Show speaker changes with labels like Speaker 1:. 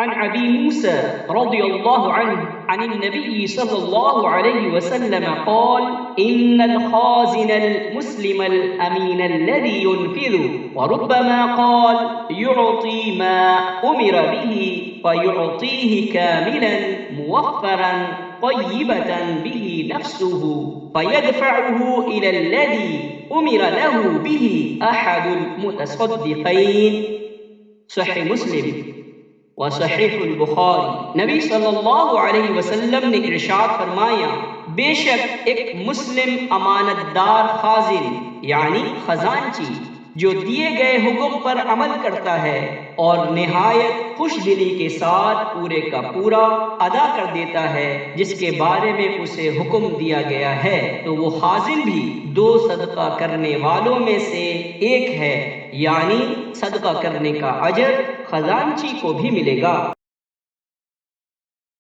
Speaker 1: अन अबी मूसा रज़ियल्लाहु अन्हु अनिन नबी सल्लल्लाहु अलैहि वसल्लम क़ाल इन्नल ख़ाज़िनल मुस्लिमल अमीनल लज़ी युनफ़िज़ु व रुब्बमा क़ाल युअती मा उमिर बिही फ़युअतीहि कामिलन मुवफ़्फ़रन तय्यिबतन बिही नफ़्सुहु फ़यदफ़अहु इलल्लज़ी उमिर लहु बिही अहदुल मुतसद्दिक़ैन। सहीह मुस्लिम व सहीहुल बुखारी। नबी सल्लल्लाहु अलैहि वसल्लम ने इरशाद फरमाया, बेशक एक मुस्लिम अमानतदार खाजिन यानी खजांची जो दिए गए हुक्म पर अमल करता है और निहायत खुश दिली के साथ पूरे का पूरा अदा कर देता है जिसके बारे में उसे हुक्म दिया गया है, तो वो खाजिन भी दो सदका करने वालों में से एक है, यानी सदका करने का अजर खजांची को भी मिलेगा।